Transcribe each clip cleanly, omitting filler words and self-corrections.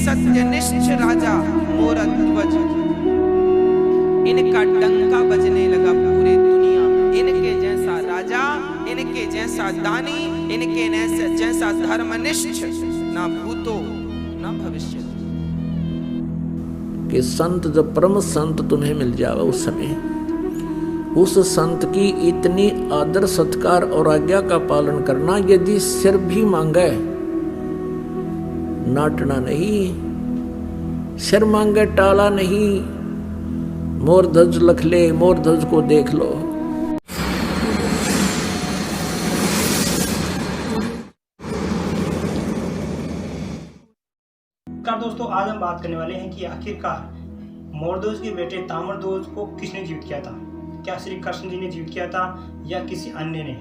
सत्यनिष्ठ राजा मोर ध्वज, इनका डंका बजने लगा पूरे दुनिया में। इनके जैसा राजा, इनके जैसा दानी, इनके जैसा धर्मनिष्ठ ना भूतो ना भविष्य। कि संत जब परम संत तुम्हें मिल जावे उस समय उस संत की इतनी आदर सत्कार और आज्ञा का पालन करना। यदि सिर भी मांगे नाटना नहीं, सिर मांगे टाला नहीं। मोर ध्वज लख ले, मोर ध्वज को देख लो। दोस्तों, आज हम बात करने वाले हैं कि आखिरकार मोरध्वज के बेटे ताम्रध्वज को किसने जीवित किया था। क्या श्री कृष्ण जी ने जीवित किया था या किसी अन्य ने।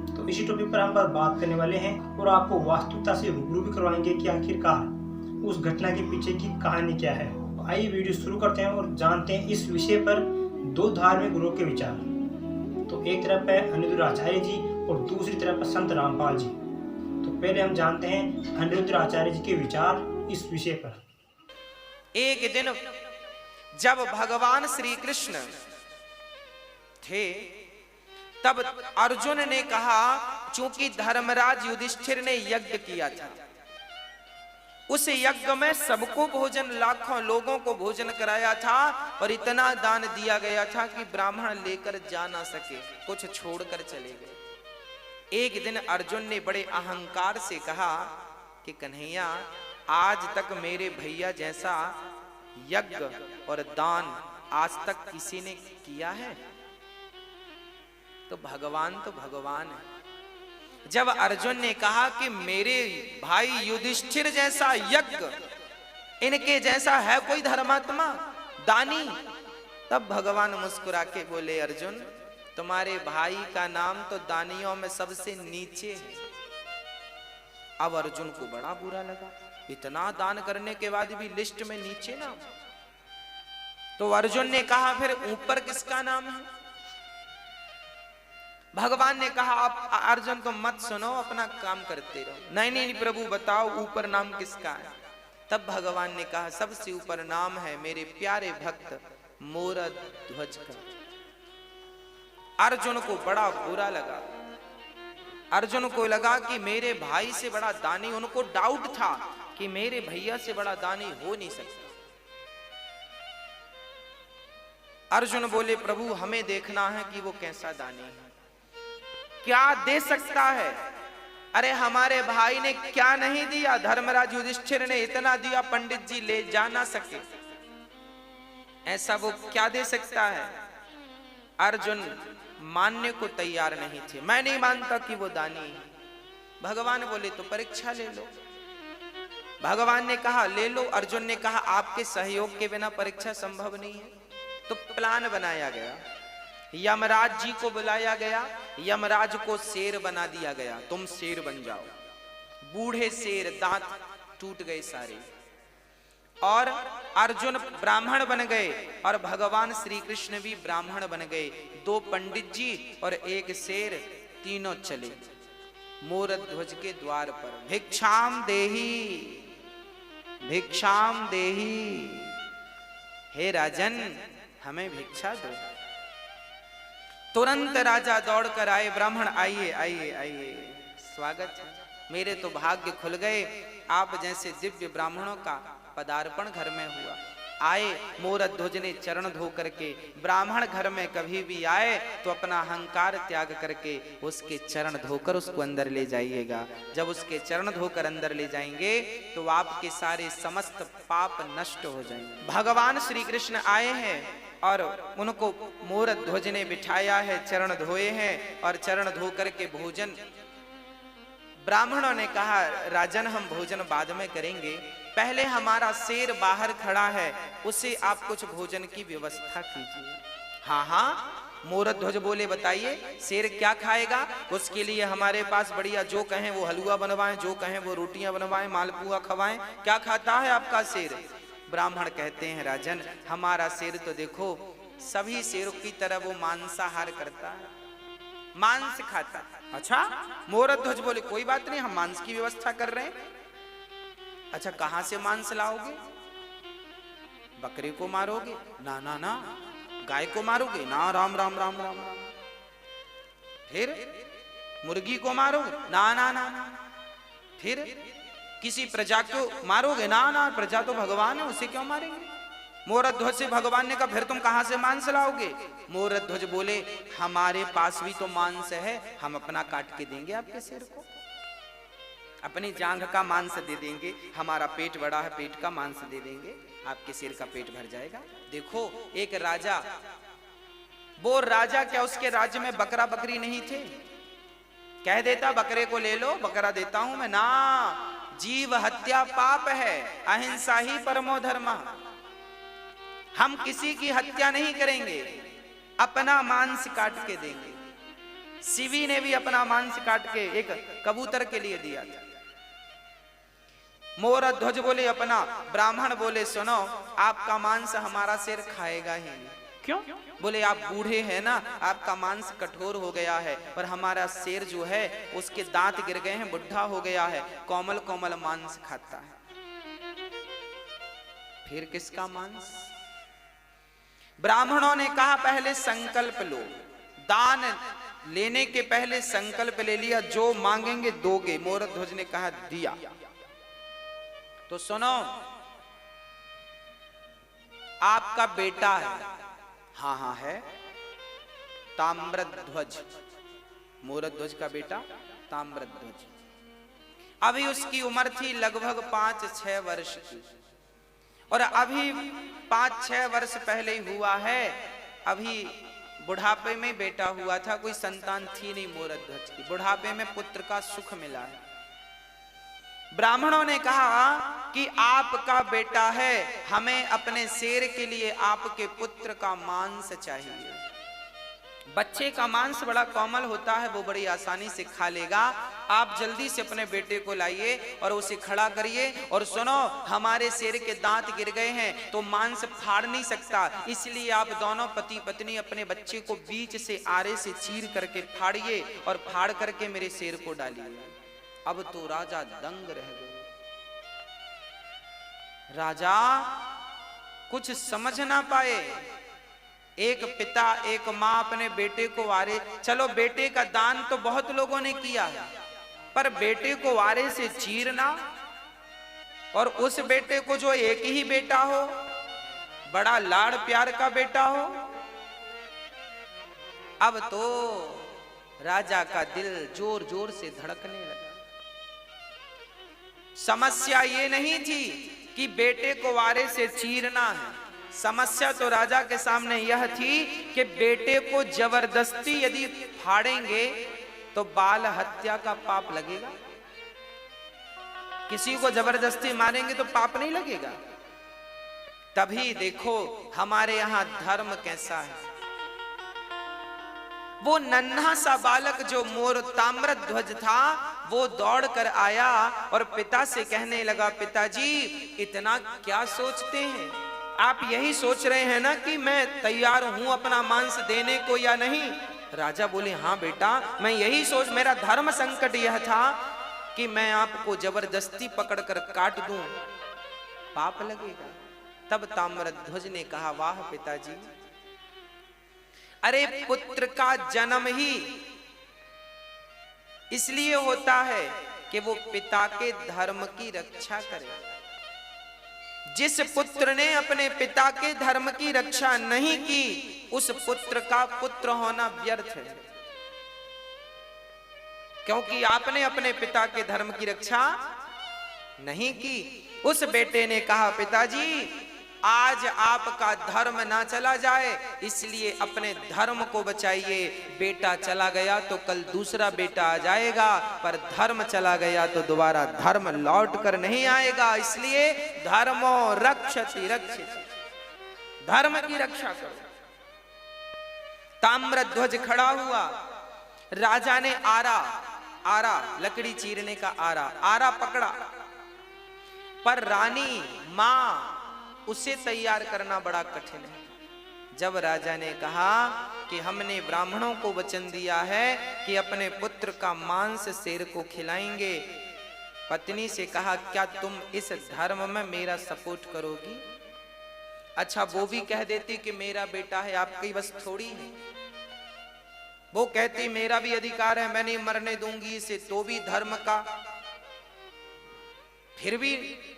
तो इसी टॉपिक पर हम बात करने वाले हैं और आपको वास्तविकता से रूबरू भी करवाएंगे कि आखिरकार उस घटना के पीछे की कहानी क्या है। तो आइए वीडियो शुरू करते हैं और जानते हैं इस विषय पर दो धार्मिक गुरुओं के विचार। तो एक तरफ है अनिरुद्ध आचार्य जी और दूसरी तरफ है संत रामपाल जी। तो पहले हम जानते हैं अनिरुद्ध आचार्य जी के विचार इस विषय पर। एक दिन जब भगवान श्री कृष्ण थे तब अर्जुन ने कहा, चूंकि धर्मराज युधिष्ठिर ने यज्ञ किया था, उस यज्ञ में सबको भोजन, लाखों लोगों को भोजन कराया था और इतना दान दिया गया था कि ब्राह्मण लेकर जा ना सके, कुछ छोड़कर चले गए। एक दिन अर्जुन ने बड़े अहंकार से कहा कि कन्हैया, आज तक मेरे भैया जैसा यज्ञ और दान आज तक किसी ने किया है। तो भगवान है। जब अर्जुन ने कहा कि मेरे भाई युधिष्ठिर जैसा यज्ञ, इनके जैसा है कोई धर्मात्मा दानी, तब भगवान मुस्कुरा के बोले, अर्जुन तुम्हारे भाई का नाम तो दानियों में सबसे नीचे है। अब अर्जुन को बड़ा बुरा लगा, इतना दान करने के बाद भी लिस्ट में नीचे नाम। तो अर्जुन ने कहा, फिर ऊपर किसका नाम है। भगवान ने कहा, आप अर्जुन तुम मत सुनो, अपना काम करते रहो। नहीं प्रभु बताओ ऊपर नाम किसका है। तब भगवान ने कहा, सबसे ऊपर नाम है मेरे प्यारे भक्त मोर ध्वज का। अर्जुन को बड़ा बुरा लगा। अर्जुन को लगा कि मेरे भाई से बड़ा दानी, उनको डाउट था कि मेरे भैया से बड़ा दानी हो नहीं सकता। अर्जुन बोले, प्रभु हमें देखना है कि वो कैसा दानी है, क्या दे सकता है। अरे हमारे भाई ने क्या नहीं दिया, धर्मराज युधिष्ठिर ने इतना दिया, पंडित जी ले जा ना सके, ऐसा वो क्या दे सकता है। अर्जुन मानने को तैयार नहीं थे। मैं नहीं मानता कि वो दानी है। भगवान बोले, तो परीक्षा ले लो। भगवान ने कहा ले लो। अर्जुन ने कहा, आपके सहयोग के बिना परीक्षा संभव नहीं है। तो प्लान बनाया गया, यमराज जी को बुलाया गया, यमराज को शेर बना दिया गया, तुम शेर बन जाओ। बूढ़े शेर, दांत टूट गए सारे, और अर्जुन ब्राह्मण बन गए और भगवान श्री कृष्ण भी ब्राह्मण बन गए। दो पंडित जी और एक शेर, तीनों चले मोर ध्वज के द्वार पर। भिक्षाम देही, भिक्षाम देही, हे राजन हमें भिक्षा दो। तुरंत राजा दौड़कर आए, ब्राह्मण आइए आइए आइए, स्वागत है, मेरे तो भाग्य खुल गए, आप जैसे दिव्य ब्राह्मणों का पदार्पण घर में हुआ। आए, मोर ध्वज ने चरण धो करके, ब्राह्मण घर में कभी भी आए तो अपना अहंकार त्याग करके उसके चरण धोकर उसको अंदर ले जाइएगा। जब उसके चरण धोकर अंदर ले जाएंगे तो आपके सारे समस्त पाप नष्ट हो जाएंगे। भगवान श्री कृष्ण आए हैं और उनको मोर ध्वज ने बिठाया है, चरण धोए हैं और चरण धो करके भोजन। ब्राह्मणों ने कहा, राजन हम भोजन बाद में करेंगे, पहले हमारा शेर बाहर खड़ा है, उसे आप कुछ भोजन की व्यवस्था कीजिए। हाँ, मोर ध्वज बोले, बताइए शेर क्या खाएगा। उसके लिए हमारे पास बढ़िया, जो कहें वो हलवा बनवाएं, जो कहें वो रोटियां बनवाएं, मालपुआ खवाएं। क्या खाता है आपका शेर। ब्राह्मण कहते हैं, राजन हमारा शेर तो देखो सभी शेरों की तरह वो मांसाहार करता है, मांस खाता है। अच्छा, मोर ध्वज बोले, कोई बात नहीं, हम मांस की व्यवस्था कर रहे हैं। अच्छा कहां से मांस लाओगे? बकरे को मारोगे? ना ना ना। गाय को मारोगे? ना, राम राम राम राम राम। फिर मुर्गी को मारोगे? ना ना ना ना। फिर किसी प्रजा को मारोगे? ना ना, प्रजा तो भगवान है, उसे क्यों मारेंगे? मोरध्वज से भगवान ने कहा फिर तुम कहां से मांस लाओगे? मोरध्वज बोले हमारे पास भी तो मांस है, हम अपना काट के देंगे आपके सिर को, अपनी जांघ का मांस दे देंगे, हमारा पेट बड़ा है, पेट का मांस दे देंगे, आपके सिर का पेट भर जाएगा। देखो एक राजा, वो राजा क्या उसके राज्य में बकरा बकरी नहीं थे? कह देता बकरे को ले लो, बकरा देता हूं मैं। ना, जीव हत्या पाप है, अहिंसा ही परमो धर्म। हम किसी की हत्या नहीं करेंगे, अपना मांस काट के देंगे। शिवी ने भी अपना मांस काट के एक कबूतर के लिए दिया था। मोरध्वज बोले अपना, ब्राह्मण बोले सुनो आपका मांस हमारा सिर खाएगा ही नहीं। क्यों? बोले आप बूढ़े हैं ना, आपका मांस कठोर हो गया है, पर हमारा शेर जो है उसके दांत गिर गए हैं, बुढ़ा हो गया है, कोमल कोमल मांस खाता है। फिर किसका मांस? ब्राह्मणों ने कहा पहले संकल्प लो, दान लेने के पहले संकल्प ले लिया, जो मांगेंगे दोगे। मोरध्वज ने कहा दिया। तो सुनो, आपका बेटा है? हाँ हाँ है, ताम्रध्वज, मोरध्वज का बेटा ताम्रध्वज। अभी उसकी उम्र थी लगभग 5-6 वर्ष की, और अभी 5-6 वर्ष पहले ही हुआ है, अभी बुढ़ापे में बेटा हुआ था, कोई संतान थी नहीं मोरध्वज की, बुढ़ापे में पुत्र का सुख मिला है। ब्राह्मणों ने कहा कि आपका बेटा है, हमें अपने शेर के लिए आपके पुत्र का मांस चाहिए। बच्चे का मांस बड़ा कोमल होता है, वो बड़ी आसानी से खा लेगा। आप जल्दी से अपने बेटे को लाइए और उसे खड़ा करिए, और सुनो हमारे शेर के दांत गिर गए हैं तो मांस फाड़ नहीं सकता, इसलिए आप दोनों पति पत्नी अपने बच्चे को बीच से आरे से चीर करके फाड़िए और फाड़ करके मेरे शेर को डालिए। अब तो राजा दंग रह गए। राजा कुछ समझ ना पाए। एक पिता एक माँ अपने बेटे को आरे, चलो बेटे का दान तो बहुत लोगों ने किया है, पर बेटे को आरे से चीरना, और उस बेटे को जो एक ही बेटा हो, बड़ा लाड़ प्यार का बेटा हो। अब तो राजा का दिल जोर जोर से धड़कने लगा। समस्या ये नहीं थी कि बेटे को आरे से चीरना है, समस्या तो राजा के सामने यह थी कि बेटे को जबरदस्ती यदि फाड़ेंगे तो बाल हत्या का पाप लगेगा। किसी को जबरदस्ती मारेंगे तो पाप नहीं लगेगा। तभी देखो हमारे यहां धर्म कैसा है। वो नन्हा सा बालक जो मोर ताम्रध्वज था, वो दौड़ कर आया और पिता से कहने लगा, पिताजी इतना क्या सोचते हैं? आप यही सोच रहे हैं ना कि मैं तैयार हूं अपना मांस देने को या नहीं? राजा बोले, हाँ बेटा, मैं यही सोच, मेरा धर्म संकट यह था कि मैं आपको जबरदस्ती पकड़कर काट दूं, पाप लगेगा। तब ताम्रध्वज ने कहा, वाह पिताजी, अरे पुत्र का जन्म ही इसलिए होता है कि वो पिता के धर्म की रक्षा करे। जिस पुत्र ने अपने पिता के धर्म की रक्षा नहीं की, उस पुत्र का पुत्र होना व्यर्थ है, क्योंकि आपने अपने पिता के धर्म की रक्षा नहीं की। उस बेटे ने कहा, पिताजी आज आपका धर्म ना चला जाए, इसलिए अपने धर्म को बचाइए। बेटा चला गया तो कल दूसरा बेटा आ जाएगा, पर धर्म चला गया तो दोबारा धर्म लौट कर नहीं आएगा। इसलिए धर्मो रक्षति रक्षित, धर्म की रक्षा करो। ताम्रध्वज खड़ा हुआ, राजा ने आरा लकड़ी चीरने का आरा पकड़ा, पर रानी मां उसे तैयार करना बड़ा कठिन है। जब राजा ने कहा कि हमने ब्राह्मणों को वचन दिया है कि अपने पुत्र का मांस शेर को खिलाएंगे, पत्नी से कहा, क्या तुम इस धर्म में मेरा सपोर्ट करोगी? अच्छा, वो भी कह देती कि मेरा बेटा है, आपकी बस थोड़ी है। वो कहती मेरा भी अधिकार है, मैं नहीं मरने दूंगी इसे, तो भी धर्म का। फिर भी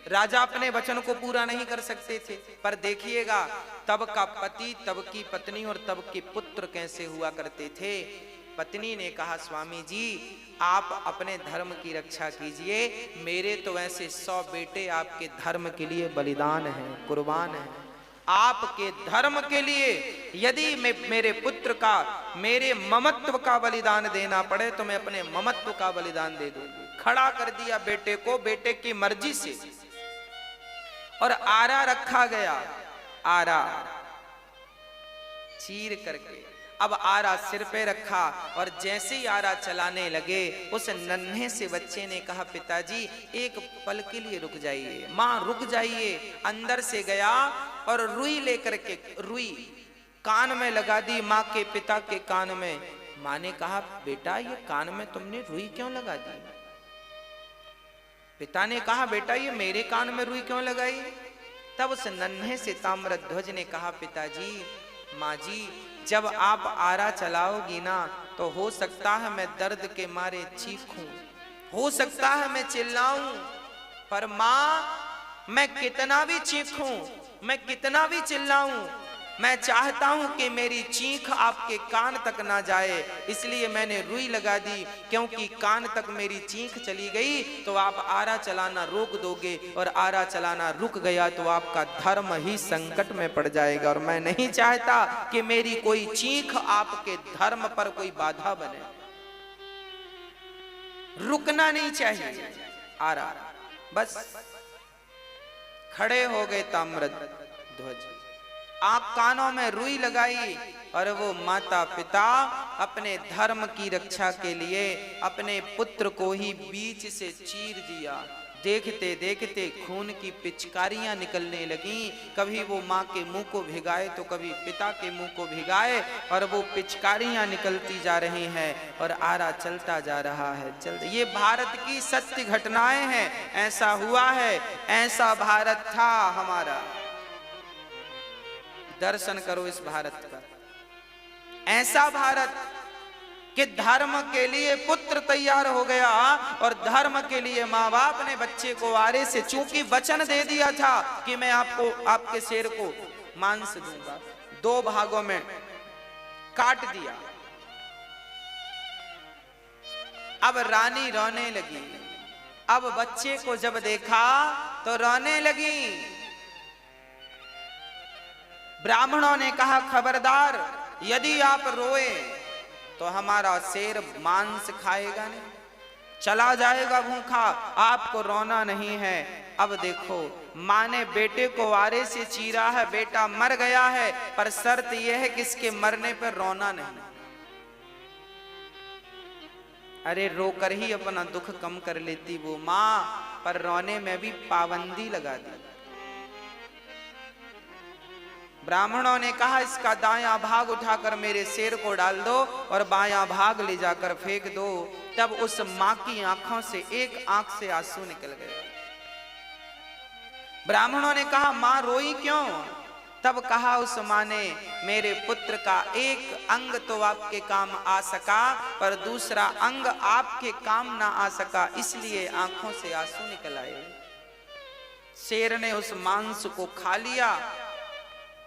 राजा अपने वचन को पूरा नहीं कर सकते थे। पर देखिएगा, तब का पति, तब की पत्नी और तब के पुत्र कैसे हुआ करते थे। पत्नी ने कहा, स्वामी जी आप अपने धर्म की रक्षा कीजिए, मेरे तो वैसे 100 बेटे आपके धर्म के लिए बलिदान हैं, कुर्बान हैं। आपके धर्म के लिए यदि मैं मेरे पुत्र का, मेरे ममत्व का बलिदान देना पड़े तो मैं अपने ममत्व का बलिदान दे दूंगी। खड़ा कर दिया बेटे को, बेटे की मर्जी से, और आरा रखा गया। आरा चीर करके अब आरा सिर पे रखा, और जैसे ही आरा चलाने लगे उस नन्हे से बच्चे ने कहा, पिताजी एक पल के लिए रुक जाइए, माँ रुक जाइए। अंदर से गया और रुई लेकर के, रुई कान में लगा दी माँ के, पिता के कान में। माँ ने कहा, बेटा ये कान में तुमने रुई क्यों लगा दी? पिता ने कहा, बेटा ये मेरे कान में रुई क्यों लगाई? तब उस नन्हे से ताम्रध्वज ने कहा, पिताजी, माँ जी जब आप आरा चलाओगी ना तो हो सकता है मैं दर्द के मारे चीखूं, हो सकता है मैं चिल्लाऊं, पर माँ मैं कितना भी चीखूं, मैं कितना भी चिल्लाऊं, मैं चाहता हूं कि मेरी चीख आपके कान तक ना जाए, इसलिए मैंने रुई लगा दी। क्योंकि कान तक मेरी चीख चली गई तो आप आरा चलाना रोक दोगे, और आरा चलाना रुक गया तो आपका धर्म ही संकट में पड़ जाएगा, और मैं नहीं चाहता कि मेरी कोई चीख आपके धर्म पर कोई बाधा बने। रुकना नहीं चाहिए आरा। बस खड़े हो गए ताम्रध्वज, आप कानों में रुई लगाई, और वो माता पिता अपने धर्म की रक्षा के लिए अपने पुत्र को ही बीच से चीर दिया। देखते देखते खून की पिचकारियां निकलने लगीं, कभी वो माँ के मुंह को भिगाए तो कभी पिता के मुंह को भिगाए, और वो पिचकारियां निकलती जा रही हैं और आरा चलता जा रहा है। ये भारत की सत्य घटनाएं हैं, ऐसा हुआ है, ऐसा भारत था हमारा। दर्शन करो इस भारत का, ऐसा भारत कि धर्म के लिए पुत्र तैयार हो गया, और धर्म के लिए माँ बाप ने बच्चे को आरे से, चूंकि वचन दे दिया था कि मैं आपको, आपके शेर को मांस दूंगा, 2 भागों में काट दिया। अब रानी रोने लगी, अब बच्चे को जब देखा तो रोने लगी। ब्राह्मणों ने कहा, खबरदार, यदि आप रोए तो हमारा शेर मांस खाएगा नहीं, चला जाएगा भूखा, आपको रोना नहीं है। अब देखो, माँ ने बेटे को आरे से चीरा है, बेटा मर गया है, पर शर्त यह है कि इसके मरने पर रोना नहीं। अरे रोकर ही अपना दुख कम कर लेती वो माँ, पर रोने में भी पाबंदी लगा दी। ब्राह्मणों ने कहा, इसका दायां भाग उठाकर मेरे शेर को डाल दो और बायां भाग ले जाकर फेंक दो। तब उस माँ की आंखों से एक आंख से आंसू निकल गए। ब्राह्मणों ने कहा, माँ रोई क्यों? तब कहा उस माँ ने, मेरे पुत्र का एक अंग तो आपके काम आ सका, पर दूसरा अंग आपके काम ना आ सका, इसलिए आंखों से आंसू निकल आए। शेर ने उस मांस को खा लिया,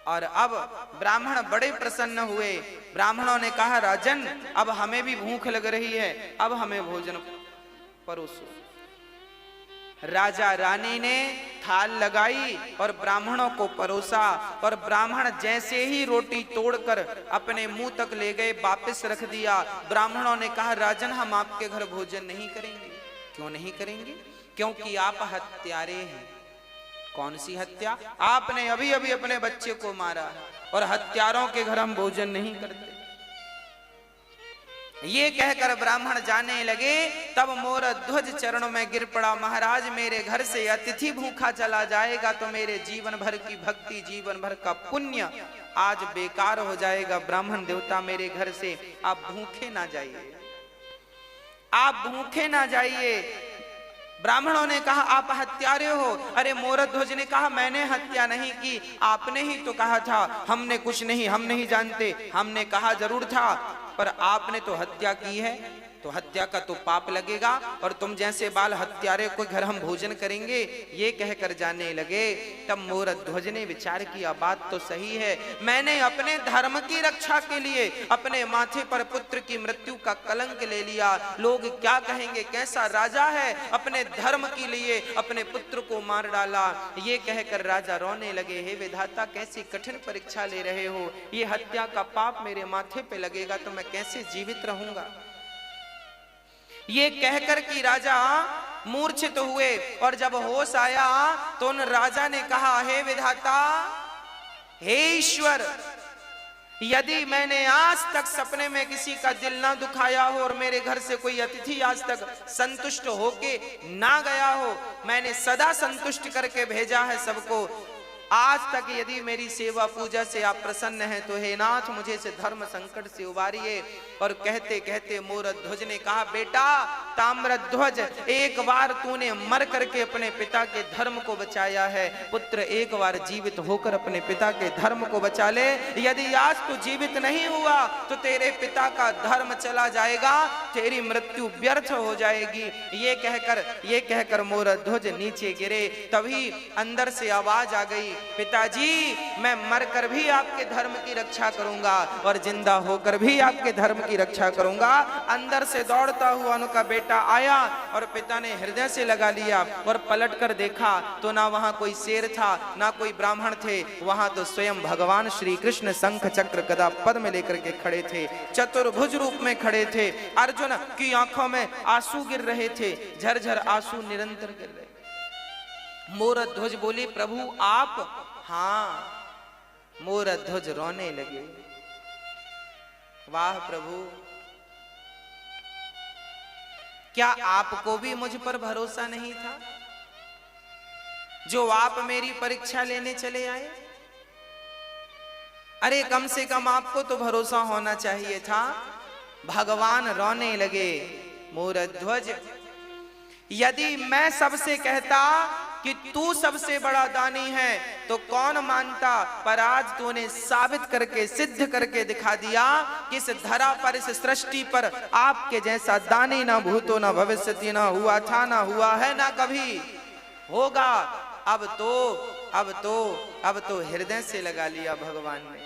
और अब ब्राह्मण बड़े प्रसन्न हुए। ब्राह्मणों ने कहा, राजन, अब हमें भी भूख लग रही है, अब हमें भोजन परोसो। राजा रानी ने थाल लगाई और ब्राह्मणों को परोसा, और ब्राह्मण जैसे ही रोटी तोड़कर अपने मुंह तक ले गए, वापस रख दिया। ब्राह्मणों ने कहा, राजन, हम आपके घर भोजन नहीं करेंगे। क्यों नहीं करेंगे? क्योंकि आप हत्यारे हैं। कौन सी हत्या? आपने अभी अभी अपने बच्चे को मारा, और हत्यारों के घर हम भोजन नहीं करते। ये कहकर ब्राह्मण जाने लगे, तब मोर ध्वज चरणों में गिर पड़ा, महाराज, मेरे घर से अतिथि भूखा चला जाएगा तो मेरे जीवन भर की भक्ति, जीवन भर का पुण्य आज बेकार हो जाएगा। ब्राह्मण देवता, मेरे घर से आप भूखे ना जाइए, आप भूखे ना जाइए। ब्राह्मणों ने कहा आप हत्यारे हो। अरे मोरध्वज ने कहा मैंने हत्या नहीं की, आपने ही तो कहा था हमने कुछ नहीं, हम नहीं जानते। हमने कहा जरूर था, पर आपने तो हत्या की है, तो हत्या का तो पाप लगेगा, और तुम जैसे बाल हत्यारे को घर हम भोजन करेंगे, ये कहकर जाने लगे। तब मोरध्वज ने विचार किया बात तो सही है, मैंने अपने धर्म की रक्षा के लिए अपने माथे पर पुत्र की मृत्यु का कलंक ले लिया। लोग क्या कहेंगे, कैसा राजा है, अपने धर्म के लिए अपने पुत्र को मार डाला। ये कहकर राजा रोने लगे, हे विधाता कैसी कठिन परीक्षा ले रहे हो, ये हत्या का पाप मेरे माथे पे लगेगा तो मैं कैसे जीवित रहूंगा। ये कहकर कि राजा मूर्छित हुए, और जब होश आया तो उन राजा ने कहा, हे विधाता, हे ईश्वर, यदि मैंने आज तक सपने में किसी का दिल ना दुखाया हो और मेरे घर से कोई अतिथि आज तक संतुष्ट होके ना गया हो, मैंने सदा संतुष्ट करके भेजा है सबको, आज तक यदि मेरी सेवा पूजा से आप प्रसन्न हैं तो हे नाथ मुझे से धर्म संकट से उबारिए। और कहते कहते मोरध्वज ने कहा, बेटा ताम्रध्वज, एक बार तूने मर करके अपने पिता के धर्म को बचाया है, पुत्र एक बार जीवित होकर अपने पिता के धर्म को बचा ले। यदि आज तू जीवित नहीं हुआ तो तेरे पिता का धर्म चला जाएगा, तेरी मृत्यु व्यर्थ हो जाएगी। ये कहकर मोरध्वज नीचे गिरे। तभी अंदर से आवाज आ गई, पिताजी मैं मरकर भी आपके धर्म की रक्षा करूंगा और जिंदा होकर भी आपके धर्म की रक्षा करूंगा। अंदर से दौड़ता हुआ उनका बेटा आया और पिता ने हृदय से लगा लिया और पलट कर देखा तो ना वहां कोई शेर था, ना कोई ब्राह्मण थे, वहां तो स्वयं भगवान श्री कृष्ण शंख चक्र गदा पद्म लेकर के खड़े थे, चतुर्भुज रूप में खड़े थे। अर्जुन की आंखों में आंसू गिर रहे थे, झरझर आंसू निरंतर गिर रहे। मोरध्वज बोले, प्रभु आप? हाँ। मोरध्वज रोने लगे, वाह प्रभु, क्या आपको भी मुझ पर भरोसा नहीं था जो आप मेरी परीक्षा लेने चले आए? अरे कम से कम आपको तो भरोसा होना चाहिए था। भगवान रोने लगे, मोरध्वज यदि मैं सबसे कहता कि तू सबसे बड़ा दानी है तो कौन मानता, पर आज तूने साबित करके सिद्ध करके दिखा दिया कि इस धरा पर, इस सृष्टि पर आपके जैसा दानी ना भूतो ना भविष्यति, ना हुआ था, ना हुआ है, ना कभी होगा। अब तो हृदय से लगा लिया भगवान ने।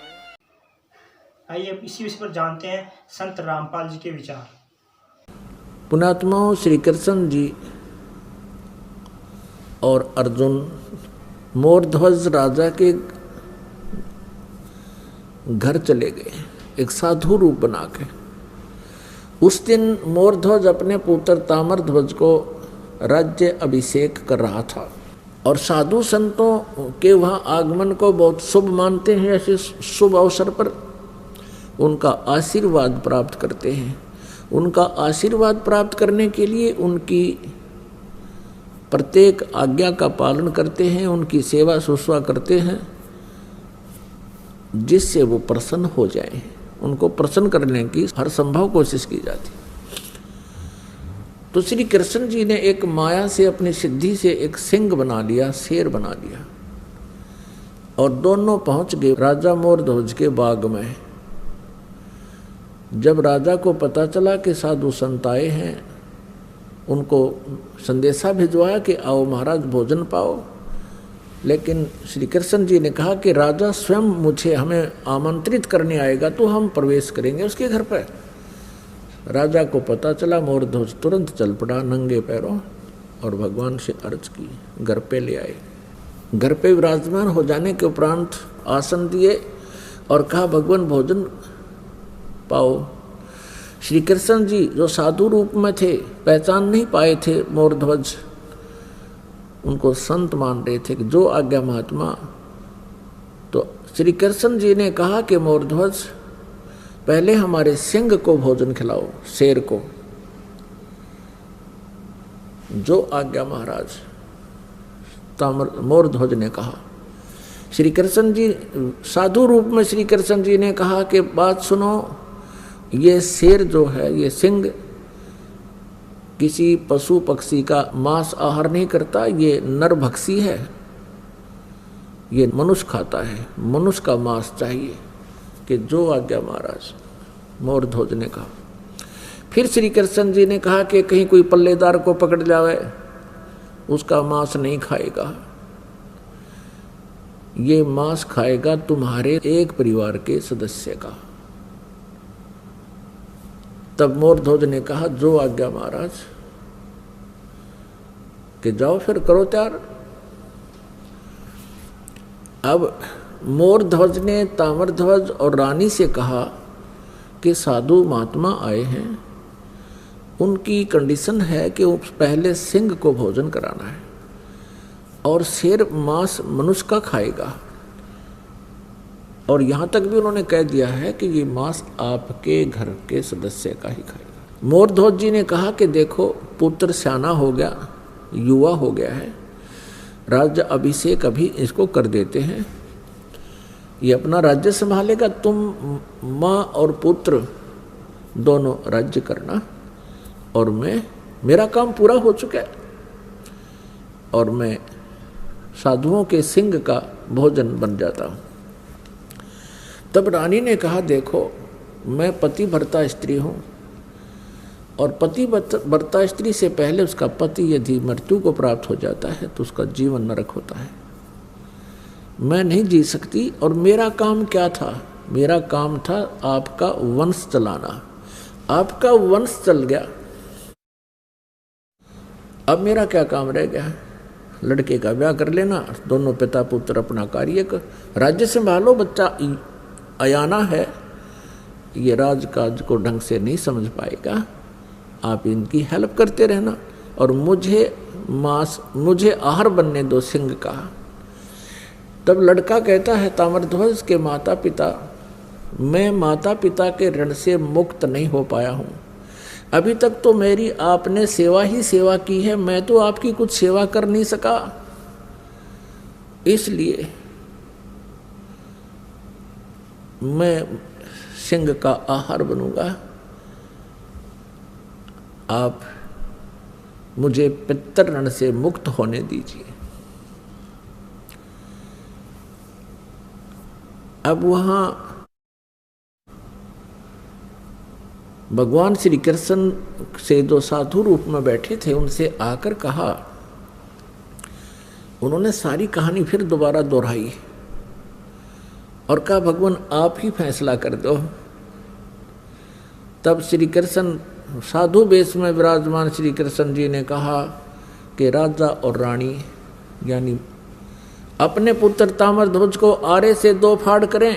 आइए इसी विषय पर जानते हैं संत रामपाल जी के विचार। पुण्यात्माओं, श्री कृष्ण जी और अर्जुन मोरध्वज राजा के घर चले गए एक साधु रूप बना के। उस दिन मोरध्वज अपने पुत्र ताम्रध्वज को राज्य अभिषेक कर रहा था और साधु संतों के वहाँ आगमन को बहुत शुभ मानते हैं। ऐसे शुभ अवसर पर उनका आशीर्वाद प्राप्त करते हैं। उनका आशीर्वाद प्राप्त करने के लिए उनकी प्रत्येक आज्ञा का पालन करते हैं, उनकी सेवा शुश्रूषा करते हैं, जिससे वो प्रसन्न हो जाए। उनको प्रसन्न करने की हर संभव कोशिश की जाती। तो श्री कृष्ण जी ने एक माया से, अपनी सिद्धि से एक सिंह बना लिया, शेर बना लिया, और दोनों पहुंच गए राजा मोरध्वज के बाग में। जब राजा को पता चला कि साधु संत आए हैं, उनको संदेशा भिजवाया कि आओ महाराज भोजन पाओ। लेकिन श्री कृष्ण जी ने कहा कि राजा स्वयं हमें आमंत्रित करने आएगा तो हम प्रवेश करेंगे उसके घर पर। राजा को पता चला, मोरध्वज तुरंत चल पड़ा नंगे पैरों और भगवान से अर्ज की, घर पे ले आए। घर पे विराजमान हो जाने के उपरांत आसन दिए और कहा भगवान भोजन पाओ। श्री कृष्ण जी जो साधु रूप में थे, पहचान नहीं पाए थे मोरध्वज, उनको संत मान रहे थे कि जो आज्ञा महात्मा। तो श्री कृष्ण जी ने कहा कि मोरध्वज पहले हमारे सिंह को भोजन खिलाओ, शेर को। जो आज्ञा महाराज, मोरध्वज ने कहा। श्री कृष्ण जी साधु रूप में श्री कृष्ण जी ने कहा कि बात सुनो, ये शेर जो है, ये सिंह किसी पशु पक्षी का मांस आहार नहीं करता, ये नरभक्षी है, ये मनुष्य खाता है, मनुष्य का मांस चाहिए। कि जो आज्ञा महाराज, मोरध्वज ने कहा। फिर श्री कृष्ण जी ने कहा कि कहीं कोई पल्लेदार को पकड़ जावे, उसका मांस नहीं खाएगा, ये मांस खाएगा तुम्हारे एक परिवार के सदस्य का। तब मोरध्वज ने कहा जो आज्ञा महाराज, कि जाओ फिर करो तैयार। अब मोरध्वज ने ताम्रध्वज और रानी से कहा कि साधु महात्मा आए हैं, उनकी कंडीशन है कि वो पहले सिंह को भोजन कराना है और शेर मांस मनुष्य का खाएगा, और यहाँ तक भी उन्होंने कह दिया है कि ये मांस आपके घर के सदस्य का ही खाएगा। मोरध्वज जी ने कहा कि देखो पुत्र सियाना हो गया, युवा हो गया है, राज्य अभिषेक अभी इसको कर देते हैं, ये अपना राज्य संभालेगा, तुम माँ और पुत्र दोनों राज्य करना, और मेरा काम पूरा हो चुका है, और मैं साधुओं के सिंह का भोजन बन जाता हूँ। तब रानी ने कहा देखो मैं पतिव्रता स्त्री हूँ, और पतिव्रता स्त्री से पहले उसका पति यदि मृत्यु को प्राप्त हो जाता है तो उसका जीवन नरक होता है, मैं नहीं जी सकती। और मेरा काम क्या था? मेरा काम था आपका वंश चलाना, आपका वंश चल गया, अब मेरा क्या काम रह गया? लड़के का ब्याह कर लेना, दोनों पिता पुत्र अपना कार्य कर, राज्य संभालो, बच्चा अयाना है, ये राजकाज को ढंग से नहीं समझ पाएगा, आप इनकी हेल्प करते रहना, और मुझे आहार बनने दो सिंह का। तब लड़का कहता है ताम्रध्वज के माता पिता, मैं माता पिता के ऋण से मुक्त नहीं हो पाया हूँ, अभी तक तो मेरी आपने सेवा ही सेवा की है, मैं तो आपकी कुछ सेवा कर नहीं सका, इसलिए मैं सिंह का आहार बनूंगा, आप मुझे पितर ऋण से मुक्त होने दीजिए। अब वहां भगवान श्री कृष्ण से जो साधु रूप में बैठे थे उनसे आकर कहा, उन्होंने सारी कहानी फिर दोबारा दोहराई और कहा भगवान आप ही फैसला कर दो। तब श्री कृष्ण साधु वेश में विराजमान श्री कृष्ण जी ने कहा कि राजा और रानी यानी अपने पुत्र ताम्रध्वज को आरे से 2 फाड़ करें,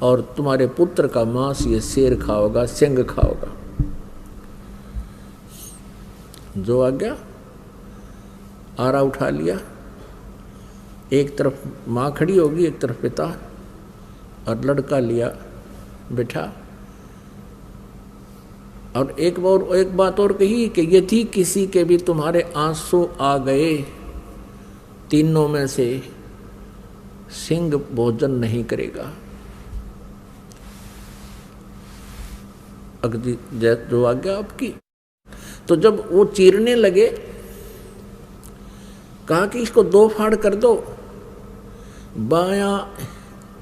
और तुम्हारे पुत्र का मांस ये शेर खाओगा, सिंह खाओगा। जो आज्ञा, आरा उठा लिया, एक तरफ माँ खड़ी होगी, एक तरफ पिता, और लड़का लिया बिठा, और एक बात और कही कि यदि किसी के भी तुम्हारे आंसू आ गए, तीनों में से सिंह भोजन नहीं करेगा। अगदी जो आज्ञा आपकी। तो जब वो चीरने लगे, कहा कि इसको 2 फाड़ कर दो, बायां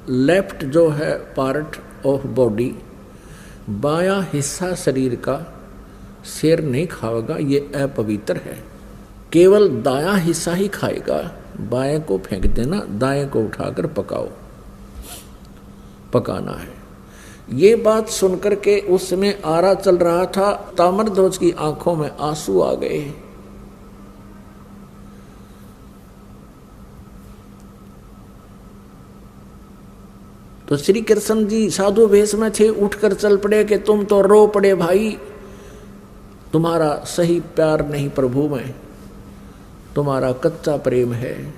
लेफ्ट जो है पार्ट ऑफ बॉडी, बायां हिस्सा शरीर का शेर नहीं खाएगा, ये अपवित्र है, केवल दायां हिस्सा ही खाएगा, बाएं को फेंक देना, दाएं को उठाकर पकाना है। ये बात सुनकर के उस समय आरा चल रहा था, ताम्रध्वज की आंखों में आंसू आ गए। तो श्री कृष्ण जी साधु वेश में थे, उठकर चल पड़े कि तुम तो रो पड़े भाई, तुम्हारा सही प्यार नहीं प्रभु में, तुम्हारा कच्चा प्रेम है,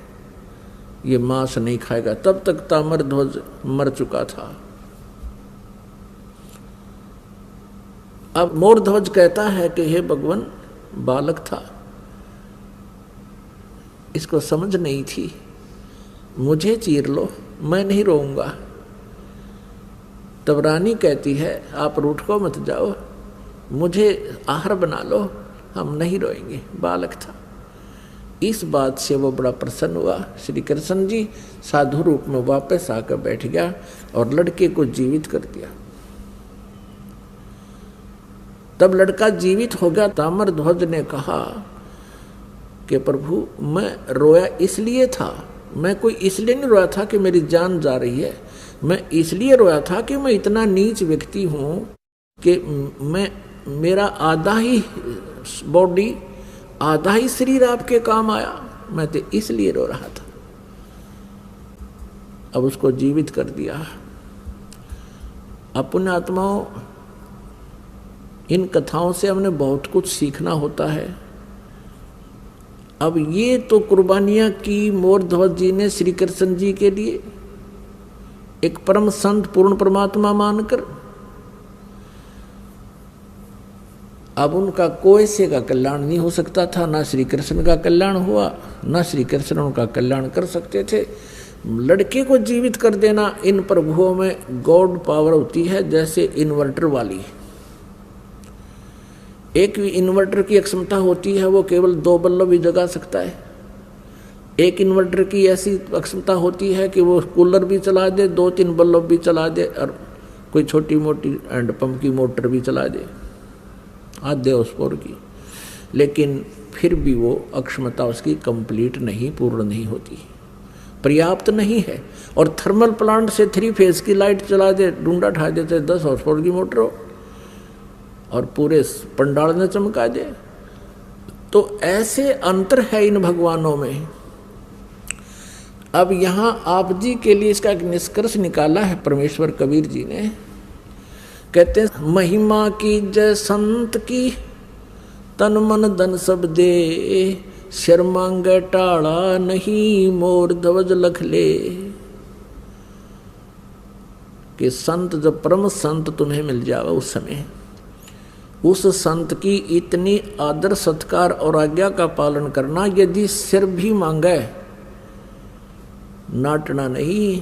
ये मांस नहीं खाएगा। तब तक ताम्रध्वज मर चुका था। अब मोरध्वज कहता है कि हे भगवान, बालक था, इसको समझ नहीं थी, मुझे चीर लो, मैं नहीं रोऊंगा। तब रानी कहती है आप रूठ को मत जाओ, मुझे आहार बना लो, हम नहीं रोएंगे। बालक था। इस बात से वो बड़ा प्रसन्न हुआ। श्री कृष्ण जी साधु रूप में वापस आकर बैठ गया और लड़के को जीवित कर दिया। तब लड़का जीवित हो गया। ताम्रध्वज ने कहा कि प्रभु मैं रोया इसलिए था, मैं कोई इसलिए नहीं रोया था कि मेरी जान जा रही है, मैं इसलिए रोया था कि मैं इतना नीच व्यक्ति हूँ कि मेरा आधा ही बॉडी, आधा ही शरीर आपके काम आया, मैं तो इसलिए रो रहा था। अब उसको जीवित कर दिया। अपने आत्माओं, इन कथाओं से हमने बहुत कुछ सीखना होता है। अब ये तो कुर्बानियां की मोरध्वज जी ने श्री कृष्ण जी के लिए, एक परम संत पूर्ण परमात्मा मानकर। अब उनका कोई से का कल्याण नहीं हो सकता था, ना श्री कृष्ण का कल्याण हुआ, ना श्री कृष्ण उनका कल्याण कर सकते थे। लड़के को जीवित कर देना, इन प्रभुओं में गॉड पावर होती है, जैसे इन्वर्टर वाली। एक इन्वर्टर की क्षमता होती है, वो केवल 2 बल्ब भी जगा सकता है। एक इन्वर्टर की ऐसी क्षमता होती है कि वो कूलर भी चला दे, 2-3 बल्ब भी चला दे, और कोई छोटी मोटी हैंड पंप की मोटर भी चला दे, आधे हॉर्सपावर की। लेकिन फिर भी वो अक्षमता उसकी कंप्लीट नहीं, पूर्ण नहीं होती, पर्याप्त नहीं है। और थर्मल प्लांट से 3 फेज की लाइट चला दे, डूंडा ठा देते 10 हॉर्सपावर की मोटर हो और पूरे पंडाल में चमका दे। तो ऐसे अंतर है इन भगवानों में। अब यहाँ आप जी के लिए इसका एक निष्कर्ष निकाला है परमेश्वर कबीर जी ने। कहते हैं, महिमा की जय संत की, तन मन धन सब दे, शर्मांगे टाड़ा नहीं, मोर ध्वज लख ले। कि संत, जब परम संत तुम्हें मिल जावा उस समय, उस संत की इतनी आदर सत्कार और आज्ञा का पालन करना। यदि सिर भी मांगे, नाटना नहीं,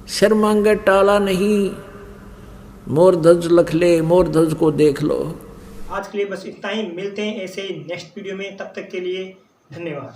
सिर मांगे टाला नहीं, मोर ध्वज लख ले, मोर ध्वज को देख लो। आज के लिए बस इतना ही। मिलते हैं ऐसे नेक्स्ट वीडियो में, तब तक के लिए धन्यवाद।